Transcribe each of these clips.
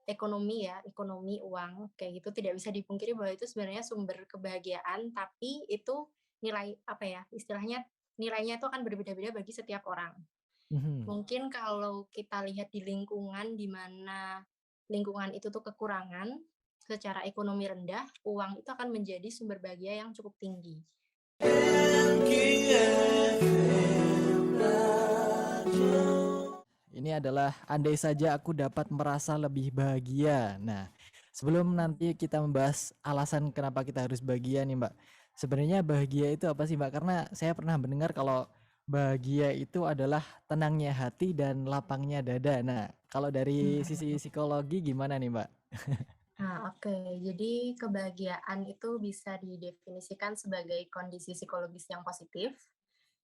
ekonomi, uang, kayak gitu tidak bisa dipungkiri bahwa itu sebenarnya sumber kebahagiaan, tapi itu nilai apa ya, istilahnya nilainya itu akan berbeda-beda bagi setiap orang. Mhm. Mungkin kalau kita lihat di lingkungan di mana lingkungan itu tuh kekurangan, secara ekonomi rendah, uang itu akan menjadi sumber bahagia yang cukup tinggi. Ini adalah andai saja aku dapat merasa lebih bahagia. Nah, sebelum nanti kita membahas alasan kenapa kita harus bahagia nih, Mbak. Sebenarnya bahagia itu apa sih, Mbak? Karena saya pernah mendengar kalau bahagia itu adalah tenangnya hati dan lapangnya dada. Nah, kalau dari sisi psikologi gimana nih, Mbak? Nah, oke. Jadi kebahagiaan itu bisa didefinisikan sebagai kondisi psikologis yang positif,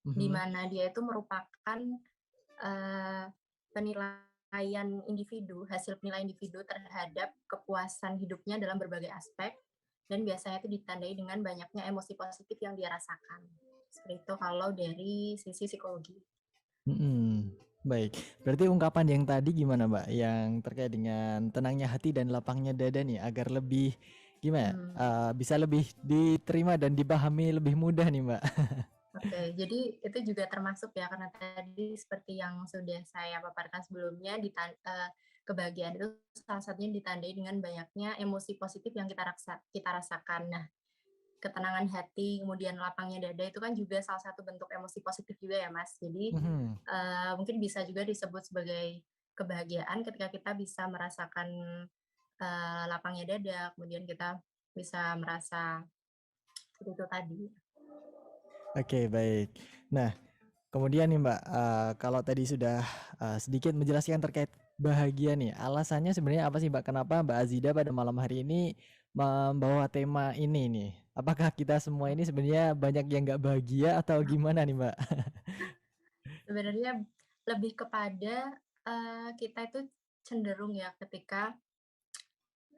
di Mhm. mana dia itu merupakan penilaian individu, hasil penilaian individu terhadap kepuasan hidupnya dalam berbagai aspek, dan biasanya itu ditandai dengan banyaknya emosi positif yang dia rasakan. Seperti itu kalau dari sisi psikologi. Mhm. Baik. Berarti ungkapan yang tadi gimana, Mbak? Yang terkait dengan tenangnya hati dan lapangnya dada nih agar lebih gimana ya, Hmm. bisa lebih diterima dan dipahami lebih mudah nih, Mbak. Oke, jadi itu juga termasuk ya, karena tadi seperti yang sudah saya paparkan sebelumnya, kebahagiaan itu salah satunya ditandai dengan banyaknya emosi positif yang kita rasakan. Nah, ketenangan hati, kemudian lapangnya dada itu kan juga salah satu bentuk emosi positif juga ya, Mas. Jadi, Mhm. mungkin bisa juga disebut sebagai kebahagiaan ketika kita bisa merasakan, lapangnya dada, kemudian kita bisa merasa seperti itu tadi. Oke, baik. Nah, kemudian nih, Mbak, kalau tadi sudah, sedikit menjelaskan terkait bahagia nih, alasannya sebenarnya apa sih, Mbak? Kenapa Mbak Azida pada malam hari ini membawa tema ini nih? Apakah kita semua ini sebenarnya banyak yang nggak bahagia atau gimana nih, Mbak? Sebenarnya lebih kepada, kita itu cenderung ya ketika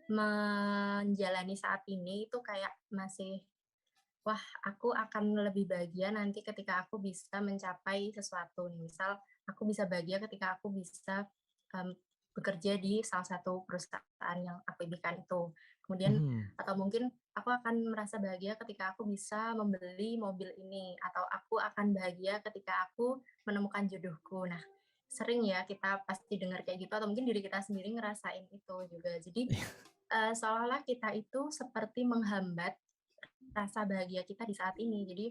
menjalani saat ini itu kayak masih, "Wah, aku akan lebih bahagia nanti ketika aku bisa mencapai sesuatu." Nih, misal aku bisa bahagia ketika aku bisa, mmm, bekerja di salah satu perusahaan yang aku impikan itu. Kemudian Mhm. atau mungkin aku akan merasa bahagia ketika aku bisa membeli mobil ini, atau aku akan bahagia ketika aku menemukan jodohku. Nah, sering ya kita pasti dengar kayak gitu atau mungkin diri kita sendiri ngerasain itu juga. Jadi, seolah-olah kita itu seperti menghambat rasa bahagia kita di saat ini. Jadi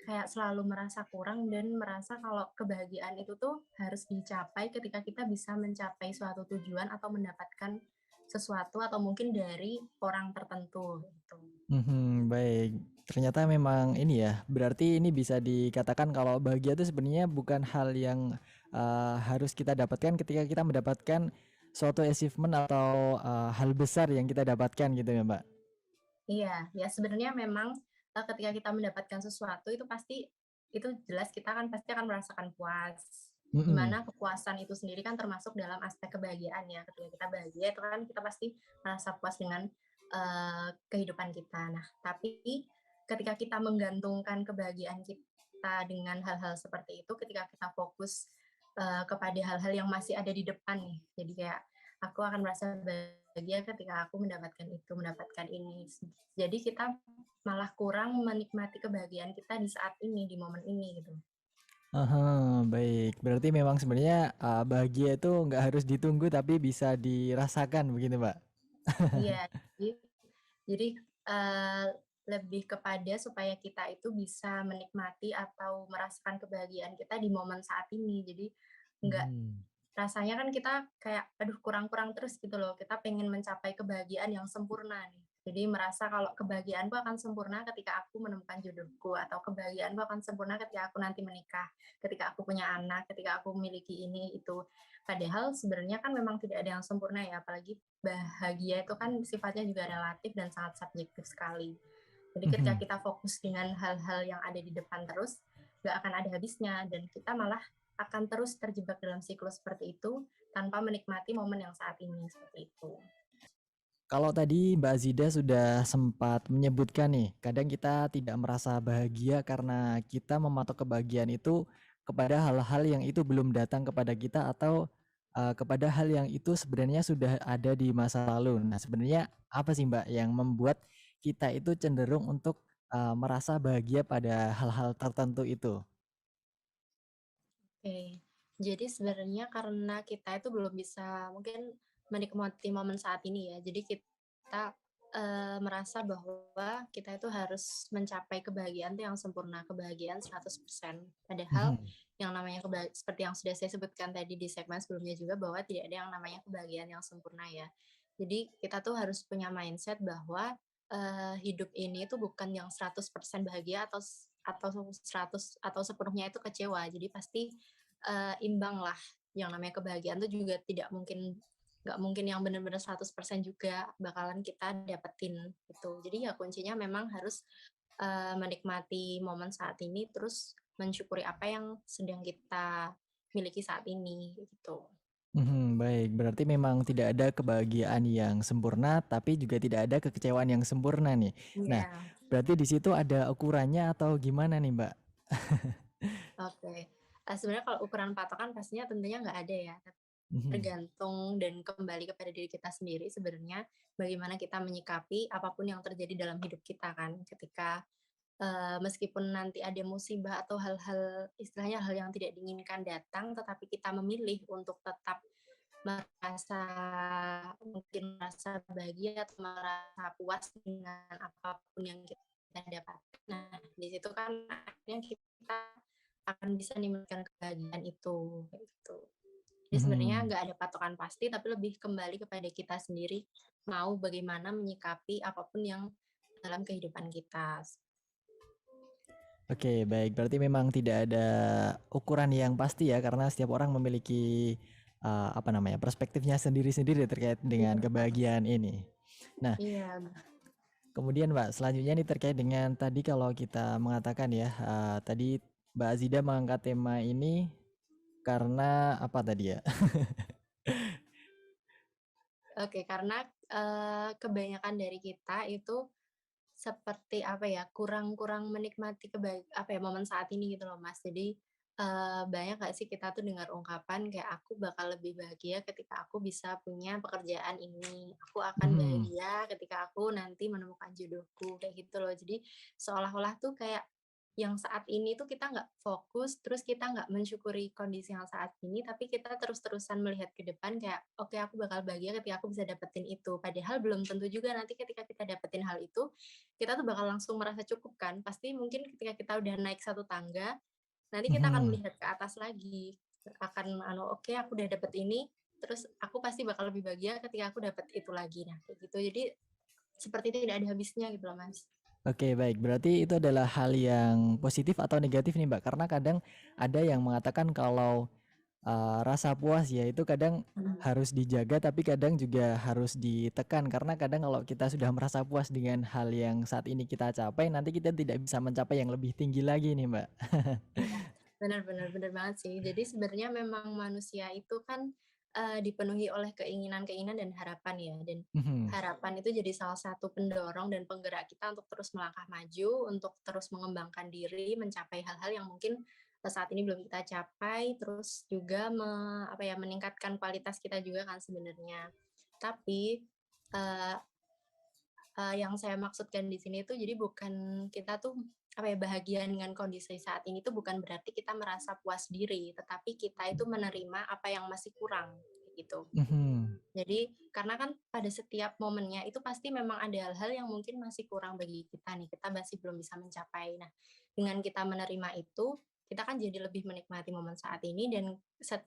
kayak selalu merasa kurang dan merasa kalau kebahagiaan itu tuh harus dicapai ketika kita bisa mencapai suatu tujuan atau mendapatkan sesuatu atau mungkin dari orang tertentu gitu. Mhm, baik. Ternyata memang ini ya, berarti ini bisa dikatakan kalau bahagia itu sebenarnya bukan hal yang, harus kita dapatkan ketika kita mendapatkan suatu achievement atau, hal besar yang kita dapatkan gitu ya, Mbak? Iya, ya sebenarnya memang, ketika kita mendapatkan sesuatu itu pasti itu jelas kita kan pasti akan merasakan puas. Di Mhm. mana kepuasan itu sendiri kan termasuk dalam aspek kebahagiaan ya. Ketika kita bahagia itu kan kita pasti merasa puas dengan, kehidupan kita. Nah, tapi ketika kita menggantungkan kebahagiaan kita dengan hal-hal seperti itu, ketika kita fokus, kepada hal-hal yang masih ada di depan nih. Jadi kayak, aku akan merasa bahagia ketika aku mendapatkan itu, mendapatkan ini. Jadi kita malah kurang menikmati kebahagiaan kita di saat ini, di momen ini gitu. Aha, baik. Berarti memang sebenarnya, bahagia itu nggak harus ditunggu tapi bisa dirasakan begitu, Mbak? Iya, jadi jadi, eee, lebih kepada supaya kita itu bisa menikmati atau merasakan kebahagiaan kita di momen saat ini. Jadi nggak Mhm. rasanya kan kita kayak, aduh kurang-kurang terus gitu loh, kita pengen mencapai kebahagiaan yang sempurna nih. Jadi merasa kalau kebahagiaanku akan sempurna ketika aku menemukan jodohku, atau kebahagiaanku akan sempurna ketika aku nanti menikah, ketika aku punya anak, ketika aku memiliki ini, itu. Padahal sebenarnya kan memang tidak ada yang sempurna ya, apalagi bahagia itu kan sifatnya juga relatif dan sangat subjektif sekali. Jadi ketika Mhm. kita fokus dengan hal-hal yang ada di depan terus, nggak akan ada habisnya, dan kita malah akan terus terjebak dalam siklus seperti itu tanpa menikmati momen yang saat ini seperti itu. Kalau tadi Mbak Zida sudah sempat menyebutkan nih, kadang kita tidak merasa bahagia karena kita mematok kebahagiaan itu kepada hal-hal yang itu belum datang kepada kita atau kepada hal yang itu sebenarnya sudah ada di masa lalu. Nah, sebenarnya apa sih Mbak yang membuat kita itu cenderung untuk merasa bahagia pada hal-hal tertentu itu? Oke. Jadi sebenarnya karena kita itu belum bisa mungkin menikmati momen saat ini ya. Jadi kita, merasa bahwa kita itu harus mencapai kebahagiaan tuh yang sempurna, kebahagiaan 100%. Padahal Mhm. yang namanya seperti yang sudah saya sebutkan tadi di segmen sebelumnya juga bahwa tidak ada yang namanya kebahagiaan yang sempurna ya. Jadi kita tuh harus punya mindset bahwa, hidup ini tuh bukan yang 100% bahagia atau 100 atau sepenuhnya itu kecewa. Jadi pasti imbang lah. Yang namanya kebahagiaan tuh juga tidak mungkin nggak mungkin yang benar-benar 100% juga bakalan kita dapetin gitu. Jadi ya kuncinya memang harus, menikmati momen saat ini, terus mensyukuri apa yang sedang kita miliki saat ini, gitu. Mhm, baik, berarti memang tidak ada kebahagiaan yang sempurna, tapi juga tidak ada kekecewaan yang sempurna nih. Nah, Iya, berarti di situ ada ukurannya atau gimana nih, Mbak? oke. Sebenarnya kalau ukuran patokan pastinya tentunya nggak ada ya, Mhm. tergantung dan kembali kepada diri kita sendiri sebenarnya bagaimana kita menyikapi apapun yang terjadi dalam hidup kita kan. Ketika meskipun nanti ada musibah atau hal-hal istilahnya hal yang tidak diinginkan datang, tetapi kita memilih untuk tetap merasa mungkin merasa bahagia atau merasa puas dengan apapun yang kita dapatkan. Nah, di situ kan akhirnya kita akan bisa mendapatkan kebahagiaan itu, kayak gitu. Jadi sebenarnya Mhm. nggak ada patokan pasti, tapi lebih kembali kepada kita sendiri, mau bagaimana menyikapi apapun yang dalam kehidupan kita. Oke, baik. Berarti memang tidak ada ukuran yang pasti ya, karena setiap orang memiliki apa namanya, perspektifnya sendiri-sendiri terkait dengan Iya, kebahagiaan ini. Nah, iya, kemudian Mbak, selanjutnya nih terkait dengan tadi kalau kita mengatakan ya, tadi Mbak Azida mengangkat tema ini karena apa tadi ya? oke, karena, kebanyakan dari kita itu seperti apa ya, kurang kurang menikmati apa ya, momen saat ini gitu loh, Mas. Jadi, banyak nggak sih kita tuh dengar ungkapan kayak, "Aku bakal lebih bahagia ketika aku bisa punya pekerjaan ini. Aku akan Mhm, bahagia ketika aku nanti menemukan jodohku," kayak gitu loh. Jadi seolah-olah tuh kayak yang saat ini tuh kita nggak fokus, terus kita nggak mensyukuri kondisi yang saat ini, tapi kita terus-terusan melihat ke depan kayak, "Oke, aku bakal bahagia ketika aku bisa dapetin itu." Padahal belum tentu juga nanti ketika kita dapetin hal itu, kita tuh bakal langsung merasa cukup kan. Pasti mungkin ketika kita udah naik satu tangga, nanti kita akan mhm. melihat ke atas lagi, akan "Oke, aku udah dapet ini, terus aku pasti bakal lebih bahagia ketika aku dapet itu lagi." Nah, kayak gitu. Jadi seperti tidak ada habisnya gitu loh, Mas. Oke, baik. Berarti itu adalah hal yang positif atau negatif nih, Mbak? Karena kadang ada yang mengatakan kalau rasa puas ya itu kadang Mhm. harus dijaga, tapi kadang juga harus ditekan. Karena kadang kalau kita sudah merasa puas dengan hal yang saat ini kita capai, nanti kita tidak bisa mencapai yang lebih tinggi lagi nih, Mbak. Iya, benar benar benar banget sih. Jadi sebenarnya memang manusia itu kan, dipenuhi oleh keinginan-keinginan dan harapan ya, dan Mhm, harapan itu jadi salah satu pendorong dan penggerak kita untuk terus melangkah maju, untuk terus mengembangkan diri, mencapai hal-hal yang mungkin, saat ini belum kita capai, terus juga apa ya, meningkatkan kualitas kita juga kan sebenarnya. Tapi, eee yang saya maksudkan di sini tuh jadi bukan kita tuh, apa ya, bahagia dengan kondisi saat ini tuh bukan berarti kita merasa puas diri, tetapi kita itu menerima apa yang masih kurang, gitu. mhm, Jadi, karena kan pada setiap momennya itu pasti memang ada hal-hal yang mungkin masih kurang bagi kita nih, kita masih belum bisa mencapai. Nah, dengan kita menerima itu, kita kan jadi lebih menikmati momen saat ini dan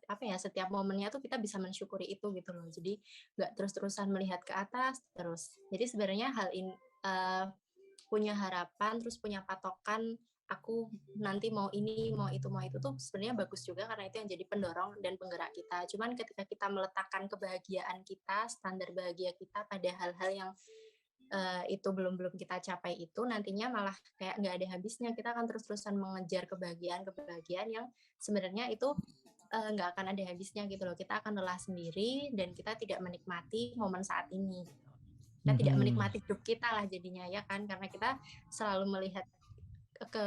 apa ya, setiap momennya tuh kita bisa mensyukuri itu gitu loh. Jadi, nggak terus-terusan melihat ke atas terus. Jadi sebenarnya hal ini punya harapan, terus punya patokan, aku nanti mau ini, mau itu tuh sebenarnya bagus juga karena itu yang jadi pendorong dan penggerak kita. Cuman ketika kita meletakkan kebahagiaan kita, standar bahagia kita pada hal-hal yang itu belum belum kita capai itu, nantinya malah kayak nggak ada habisnya. Kita akan terus-terusan mengejar kebahagiaan-kebahagiaan yang sebenarnya itu nggak akan ada habisnya gitu loh. Kita akan lelah sendiri dan kita tidak menikmati momen saat ini. Kita tidak mhm. menikmati hidup kita lah jadinya ya kan, karena kita selalu melihat ke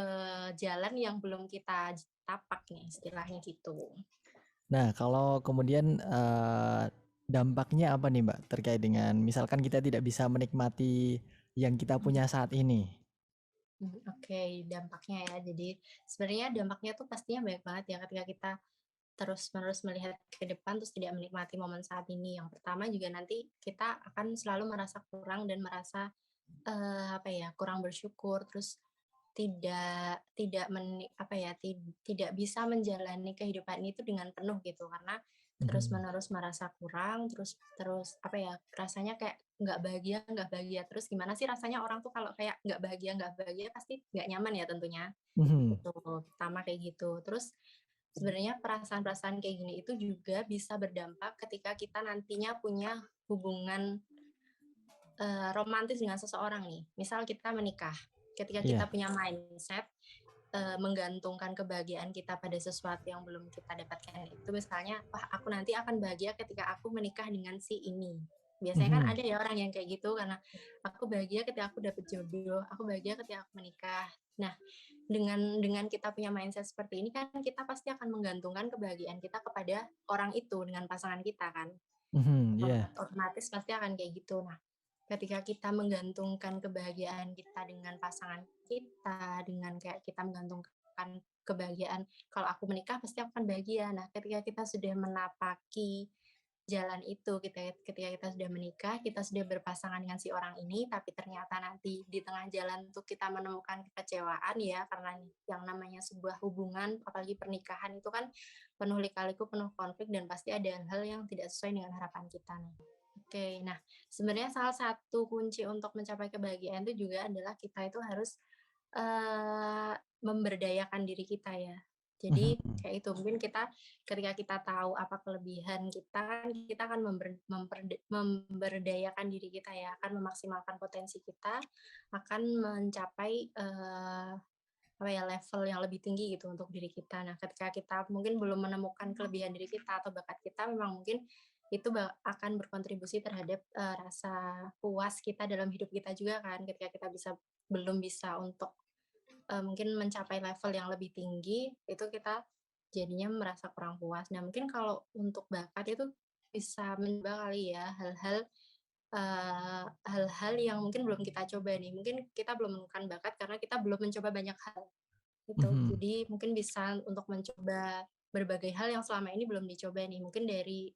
jalan yang belum kita tapak nih istilahnya gitu. Nah, kalau kemudian, dampaknya apa nih, Mbak, terkait dengan misalkan kita tidak bisa menikmati yang kita Mhm. punya saat ini? Oke, dampaknya ya. Jadi sebenarnya dampaknya tuh pastinya banyak banget ya ketika kita terus-menerus melihat ke depan terus tidak menikmati momen saat ini. Yang pertama juga nanti kita akan selalu merasa kurang dan merasa, apa ya, kurang bersyukur, terus tidak tidak apa ya, tidak bisa menjalani kehidupan itu dengan penuh gitu, karena Mhm. terus-menerus merasa kurang, terus terus apa ya, rasanya kayak nggak bahagia terus. Gimana sih rasanya orang tuh kalau kayak nggak bahagia pasti nggak nyaman ya tentunya, Mhm. itu pertama kayak gitu. Terus sebenarnya perasaan-perasaan kayak gini itu juga bisa berdampak ketika kita nantinya punya hubungan romantis dengan seseorang nih, misal kita menikah, ketika kita Iya. punya mindset, menggantungkan kebahagiaan kita pada sesuatu yang belum kita dapatkan itu misalnya, "Wah, aku nanti akan bahagia ketika aku menikah dengan si ini." Biasanya kan Mhm. ada ya orang yang kayak gitu karena, "Aku bahagia ketika aku dapat jodoh, aku bahagia ketika aku menikah." Nah, dengan kita punya mindset seperti ini kan kita pasti akan menggantungkan kebahagiaan kita kepada orang itu, dengan pasangan kita kan. Mhm, iya. Otomatis pasti akan kayak gitu. Nah, ketika kita menggantungkan kebahagiaan kita dengan pasangan kita, dengan kayak kita menggantungkan kebahagiaan, kalau aku menikah pasti aku akan bahagia. Nah, ketika kita sudah menapaki jalan itu, ketika kita sudah menikah, kita sudah berpasangan dengan si orang ini, tapi ternyata nanti di tengah jalan tuh kita menemukan kekecewaan ya, karena yang namanya sebuah hubungan, apalagi pernikahan itu kan penuh lika-liku, penuh konflik, dan pasti ada hal-hal yang tidak sesuai dengan harapan kita. Nah, oke, nah sebenarnya salah satu kunci untuk mencapai kebahagiaan itu juga adalah kita itu harus memberdayakan diri kita ya. Jadi Mhm. kayak itu, mungkin kita ketika kita tahu apa kelebihan kita kan kita akan memberdayakan diri kita ya, akan memaksimalkan potensi kita, akan mencapai, apa ya, level yang lebih tinggi gitu untuk diri kita. Nah, ketika kita mungkin belum menemukan kelebihan diri kita atau bakat kita, memang mungkin itu akan berkontribusi terhadap, rasa puas kita dalam hidup kita juga kan, ketika kita belum bisa untuk mungkin mencapai level yang lebih tinggi, itu kita jadinya merasa kurang puas. Nah, mungkin kalau untuk bakat itu bisa mencoba kali ya hal-hal yang mungkin belum kita coba nih. Mungkin kita belum menemukan bakat karena kita belum mencoba banyak hal, gitu. Mhm. Jadi mungkin bisa untuk mencoba berbagai hal yang selama ini belum dicoba nih. Mungkin dari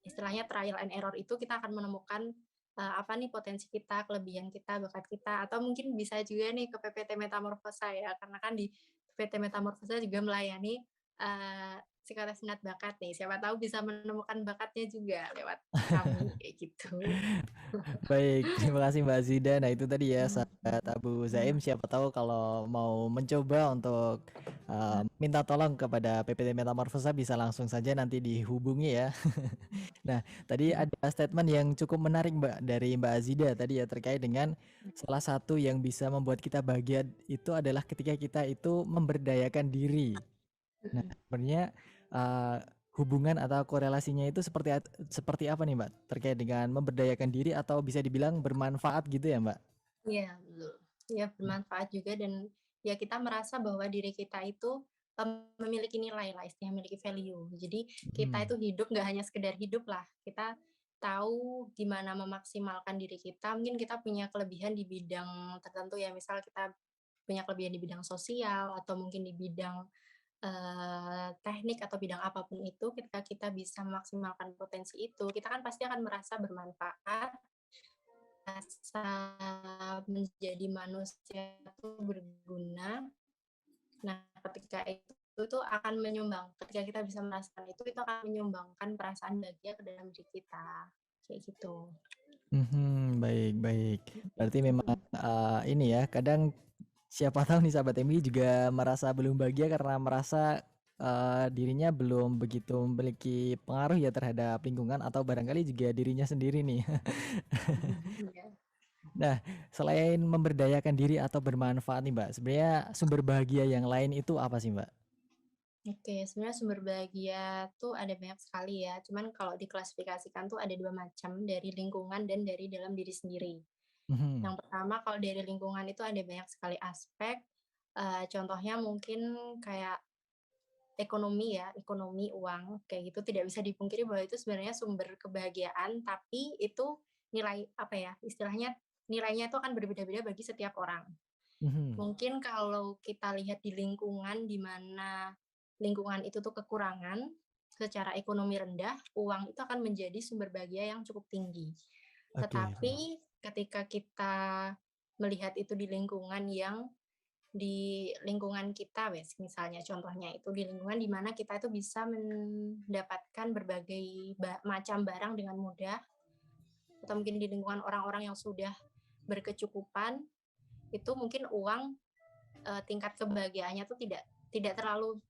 istilahnya trial and error itu kita akan menemukan, apa nih potensi kita, kelebihan kita, bakat kita, atau mungkin bisa juga nih ke PPT Metamorfosa ya, karena kan di PPT Metamorfosa juga melayani, psikotes minat bakat nih, siapa tahu bisa menemukan bakatnya juga lewat kami, kayak gitu. Baik, terima kasih Mbak Zida. Nah, itu tadi ya Mhm, sahabat Abu Zaim, siapa tahu kalau mau mencoba untuk minta tolong kepada PPT Metamorfosa bisa langsung saja nanti dihubungi ya. Nah, tadi mhm, ada statement yang cukup menarik Mbak dari Mbak Azida tadi ya terkait dengan salah satu yang bisa membuat kita bahagia itu adalah ketika kita itu memberdayakan diri. Nah, mhm. sebenarnya, eee, hubungan atau korelasinya itu seperti apa nih, Mbak? Terkait dengan memberdayakan diri atau bisa dibilang bermanfaat gitu ya, Mbak? Iya, betul. Iya, bermanfaat juga dan ya kita merasa bahwa diri kita itu, memiliki nilai lah, istilahnya memiliki value. Jadi kita Mhm. itu hidup nggak hanya sekedar hidup lah, kita tahu gimana memaksimalkan diri kita, mungkin kita punya kelebihan di bidang tertentu ya, misal kita punya kelebihan di bidang sosial atau mungkin di bidang, teknik atau bidang apapun itu, ketika kita bisa memaksimalkan potensi itu, kita kan pasti akan merasa bermanfaat, rasa menjadi manusia itu berguna. Nah, ketika itu tuh akan menyumbang, ketika kita bisa merasakan itu akan menyumbangkan perasaan bahagia ke dalam diri kita, kayak gitu. Mhm, baik baik. Berarti memang, Mhm. ini ya, kadang siapa tahu nih sahabat MI juga merasa belum bahagia karena merasa, dirinya belum begitu memiliki pengaruh ya terhadap lingkungan atau barangkali juga dirinya sendiri nih. Iya. Nah, selain memberdayakan diri atau bermanfaat nih, Mbak, sebenarnya sumber bahagia yang lain itu apa sih, Mbak? Oke, sebenarnya sumber bahagia tuh ada banyak sekali ya, cuman kalau diklasifikasikan tuh ada 2 macam, dari lingkungan dan dari dalam diri sendiri. Mhm. Yang pertama kalau dari lingkungan itu ada banyak sekali aspek, contohnya mungkin kayak ekonomi ya, ekonomi, uang, kayak gitu tidak bisa dipungkiri bahwa itu sebenarnya sumber kebahagiaan, tapi itu nilai apa ya, istilahnya nilainya itu akan berbeda-beda bagi setiap orang. Mhm. Mungkin kalau kita lihat di lingkungan di mana lingkungan itu tuh kekurangan, secara ekonomi rendah, uang itu akan menjadi sumber bahagia yang cukup tinggi. Oke. Tetapi ketika kita melihat itu di lingkungan kita misalnya contohnya itu di lingkungan di mana kita itu bisa mendapatkan berbagai macam barang dengan mudah, atau mungkin di lingkungan orang-orang yang sudah berkecukupan, itu mungkin uang, tingkat kebahagiaannya tuh tidak tidak terlalu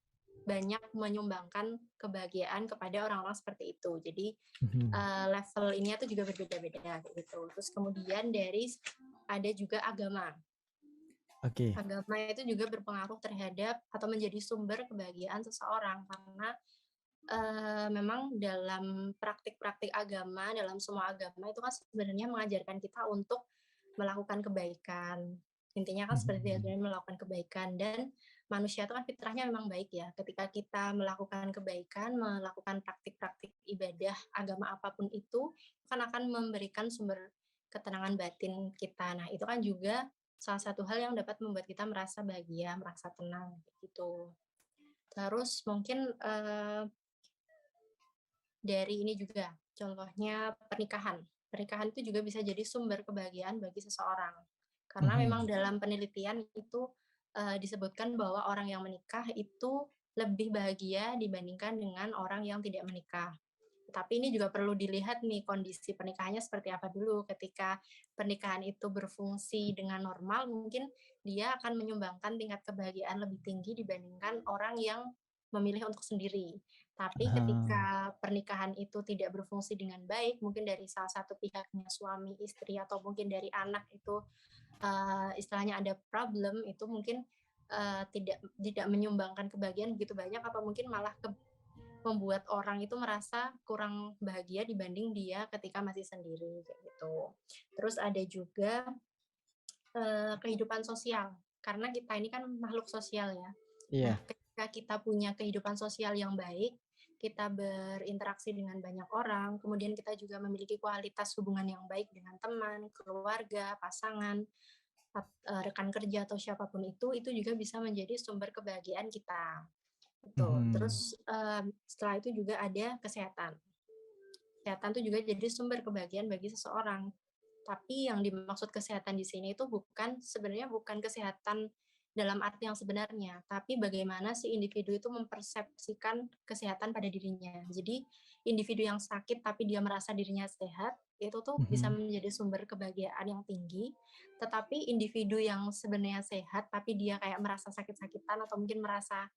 banyak menyumbangkan kebahagiaan kepada orang-orang seperti itu. Jadi, Mhm. level ininya tuh juga berbeda-beda gitu. Terus kemudian ada juga agama. Oke. Agama itu juga berpengaruh terhadap atau menjadi sumber kebahagiaan seseorang karena, memang dalam praktik-praktik agama, dalam semua agama itu kan sebenarnya mengajarkan kita untuk melakukan kebaikan. Intinya kan seperti itu, Mhm. melakukan kebaikan dan manusia itu kan fitrahnya memang baik ya. Ketika kita melakukan kebaikan, melakukan praktik-praktik ibadah agama apapun itu, kan akan memberikan sumber ketenangan batin kita. Nah, itu kan juga salah satu hal yang dapat membuat kita merasa bahagia, merasa tenang, gitu. Terus mungkin, dari ini juga, contohnya pernikahan. Pernikahan itu juga bisa jadi sumber kebahagiaan bagi seseorang. Karena memang Mhm. dalam penelitian itu, disebutkan bahwa orang yang menikah itu lebih bahagia dibandingkan dengan orang yang tidak menikah. Tapi ini juga perlu dilihat nih kondisi pernikahannya seperti apa dulu. Ketika pernikahan itu berfungsi dengan normal, mungkin dia akan menyumbangkan tingkat kebahagiaan lebih tinggi dibandingkan orang yang memilih untuk sendiri. Tapi Ah, ketika pernikahan itu tidak berfungsi dengan baik, mungkin dari salah satu pihaknya suami, istri, atau mungkin dari anak itu istilahnya ada problem, itu mungkin tidak tidak menyumbangkan kebahagiaan begitu banyak, apa mungkin malah membuat orang itu merasa kurang bahagia dibanding dia ketika masih sendiri, kayak gitu. Terus ada juga, kehidupan sosial, karena kita ini kan makhluk sosial ya. Nah, iya. ketika kita punya kehidupan sosial yang baik, kita berinteraksi dengan banyak orang, kemudian kita juga memiliki kualitas hubungan yang baik dengan teman, keluarga, pasangan, rekan kerja atau siapapun itu juga bisa menjadi sumber kebahagiaan kita, gitu. Mhm. Terus, setelah itu juga ada kesehatan. Kesehatan itu juga jadi sumber kebahagiaan bagi seseorang. Tapi yang dimaksud kesehatan di sini itu sebenarnya bukan kesehatan dalam arti yang sebenarnya, tapi bagaimana si individu itu mempersepsikan kesehatan pada dirinya. Jadi individu yang sakit tapi dia merasa dirinya sehat, itu tuh bisa Mhm. menjadi sumber kebahagiaan yang tinggi. Tetapi individu yang sebenarnya sehat tapi dia kayak merasa sakit-sakitan atau mungkin merasa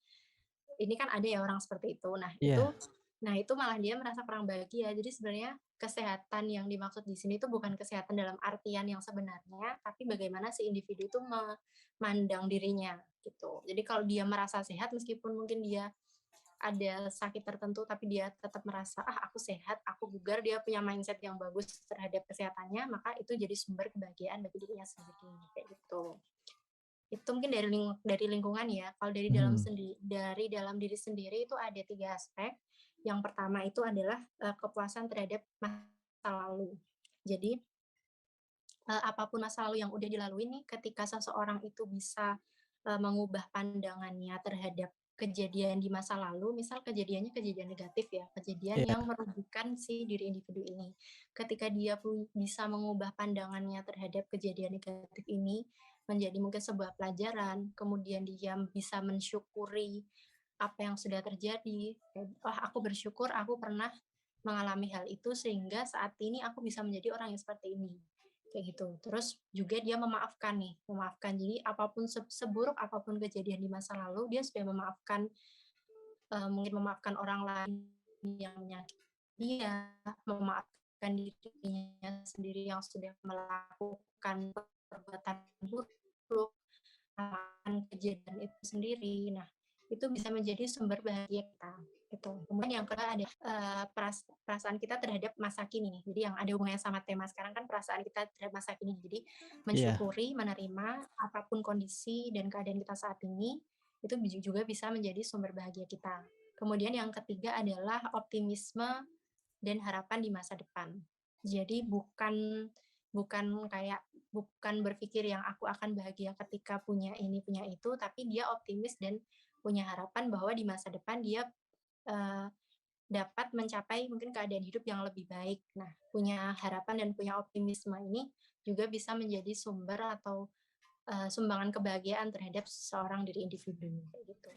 ini kan ada ya orang seperti itu. Iya. Nah itu malah dia merasa kurang bahagia. Jadi sebenarnya kesehatan yang dimaksud di sini itu bukan kesehatan dalam artian yang sebenarnya, tapi bagaimana si individu itu memandang dirinya gitu. Jadi kalau dia merasa sehat meskipun mungkin dia ada sakit tertentu tapi dia tetap merasa ah aku sehat, aku bugar, dia punya mindset yang bagus terhadap kesehatannya, maka itu jadi sumber kebahagiaan bagi dirinya sendiri kayak gitu. Itu mungkin dari lingkungan ya. Kalau Mhm. dari dalam diri sendiri itu ada 3 aspek. Yang pertama itu adalah, kepuasan terhadap masa lalu. Jadi, apa masa lalu yang udah dilalui nih, ketika seseorang itu bisa, mengubah pandangannya terhadap kejadian di masa lalu, misal kejadiannya kejadian negatif ya, kejadian yang Iya. merugikan si diri individu ini. Ketika dia bisa mengubah pandangannya terhadap kejadian negatif ini menjadi mungkin sebuah pelajaran, kemudian dia bisa mensyukuri apa yang sudah terjadi, "Wah, aku bersyukur aku pernah mengalami hal itu sehingga saat ini aku bisa menjadi orang yang seperti ini." Kayak gitu. Terus juga dia memaafkan nih, memaafkan. Jadi apapun seburuk apapun kejadian di masa lalu, dia sudah memaafkan, mungkin memaafkan orang lain yang menyakiti dia, memaafkan dirinya sendiri yang sudah melakukan perbuatan buruk, memaafkan kejadian itu sendiri. Nah, itu bisa menjadi sumber bahagia kita, gitu. Kemudian yang kedua ada, perasaan kita terhadap masa kini nih. Jadi yang ada hubungannya sama tema sekarang kan perasaan kita terhadap masa kini. Jadi Iya. mensyukuri, menerima apapun kondisi dan keadaan kita saat ini, itu juga bisa menjadi sumber bahagia kita. Kemudian yang ketiga adalah optimisme dan harapan di masa depan. Jadi bukan berpikir yang aku akan bahagia ketika punya ini, punya itu, tapi dia optimis dan punya harapan bahwa di masa depan dia, eee, dapat mencapai mungkin keadaan hidup yang lebih baik. Nah, punya harapan dan punya optimisme ini juga bisa menjadi sumber atau, sumbangan kebahagiaan terhadap seseorang dari individu, kayak gitu.